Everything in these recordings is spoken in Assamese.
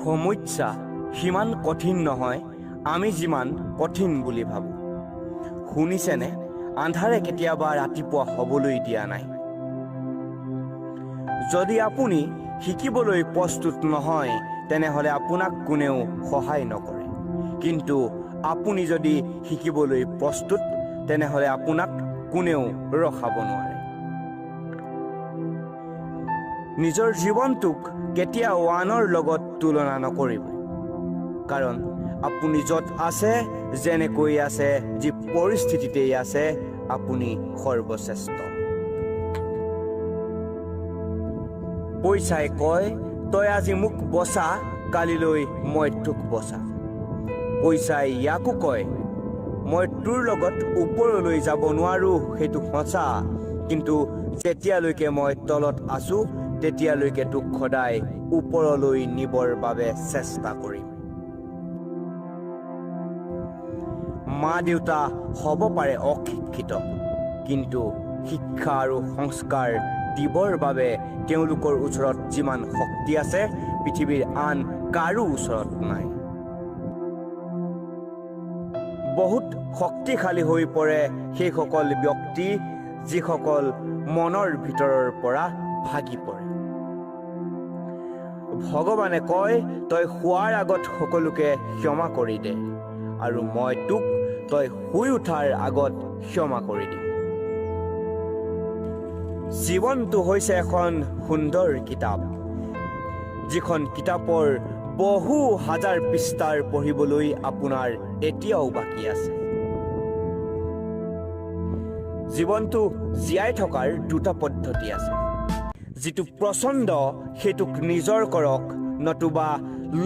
সমস্যা সিমান কঠিন নহয় আমি যিমান কঠিন বুলি ভাবো। শুনিছেনে, আন্ধাৰে কেতিয়াবা ৰাতিপুৱা হ'বলৈ দিয়া নাই। যদি আপুনি শিকিবলৈ প্ৰস্তুত নহয় তেনেহ'লে আপোনাক কোনেও সহায় নকৰে, কিন্তু আপুনি যদি শিকিবলৈ প্ৰস্তুত তেনেহ'লে আপোনাক কোনেও ৰখাব নোৱাৰে। নিজৰ জীৱনটোক কেতিয়াও আনৰ লগত তুলনা নকৰিব, কাৰণ আপুনি য'ত আছে, যেনেকৈ আছে, যি পৰিস্থিতিতেই আছে, আপুনি সৰ্বশ্ৰেষ্ঠ। পইচাই কয়, তই আজি মোক বচা, কালিলৈ মই তোক বচাম। পইচাই ইয়াকো কয়, মই তোৰ লগত ওপৰলৈ যাব নোৱাৰো, সেইটো সঁচা, কিন্তু যেতিয়ালৈকে মই তলত আছো তেতিয়ালৈকে তোক সদায় ওপৰলৈ নিবৰ বাবে চেষ্টা কৰিম। মা দেউতা হ'ব পাৰে অশিক্ষিত, কিন্তু শিক্ষা আৰু সংস্কাৰ দিবৰ বাবে তেওঁলোকৰ ওচৰত যিমান শক্তি আছে পৃথিৱীৰ আন কাৰো ওচৰত নাই। বহুত শক্তিশালী হৈ পৰে সেইসকল ব্যক্তি যিসকল মনৰ ভিতৰৰ পৰা ভাগি পৰে। ভগৱানে কয়, তই শোৱাৰ আগত সকলোকে ক্ষমা কৰি দে, আৰু মই তোক তই শুই উঠাৰ আগত ক্ষমা কৰি দিম। জীৱনটো হৈছে এখন সুন্দৰ কিতাপ, যিখন কিতাপৰ বহু হাজাৰ পৃষ্ঠাৰ পঢ়িবলৈ আপোনাৰ এতিয়াও বাকী আছে। জীৱনটো জীয়াই থকাৰ দুটা পদ্ধতি আছে। যিটো পছন্দ সেইটোক নিজৰ কৰক, নতুবা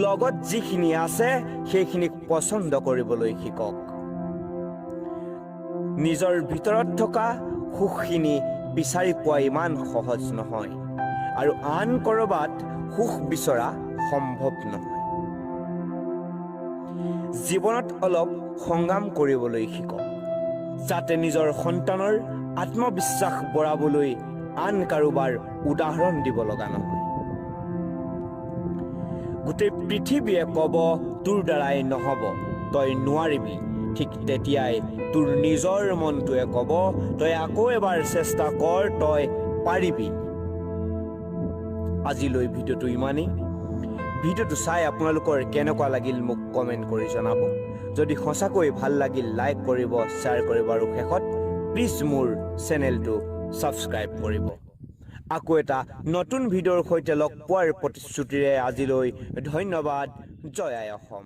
লগত যিখিনি আছে সেইখিনিক পছন্দ কৰিবলৈ শিকক। নিজৰ ভিতৰত থকা সুখখিনি বিচাৰি পোৱা ইমান সহজ নহয়, আৰু আন ক'ৰবাত সুখ বিচৰা সম্ভৱ নহয়। জীৱনত অলপ সংগ্ৰাম কৰিবলৈ শিকক, যাতে নিজৰ সন্তানৰ আত্মবিশ্বাস বঢ়াবলৈ আন কাৰোবাৰ উদাহৰণ দিব লগা নহয়। গোটেই পৃথিৱীয়ে ক'ব তোৰ দ্বাৰাই নহ'ব, তই নোৱাৰিবি, ঠিক তেতিয়াই তোৰ নিজৰ মনটোৱে ক'ব তই আকৌ এবাৰ চেষ্টা কৰ, তই পাৰিবি। আজিলৈ ভিডিঅ'টো ইমানেই। ভিডিঅ'টো চাই আপোনালোকৰ কেনেকুৱা লাগিল মোক কমেণ্ট কৰি জনাব। যদি সঁচাকৈ ভাল লাগিল লাইক কৰিব, শ্বেয়াৰ কৰিব, আৰু শেষত প্লিজ মোৰ চেনেলটো ছাবস্ক্ৰাইব কৰিব। আকৌ এটা নতুন ভিডিঅ'ৰ সৈতে লগ পোৱাৰ প্ৰতিশ্ৰুতিৰে আজিলৈ ধন্যবাদ। জয় আই অসম।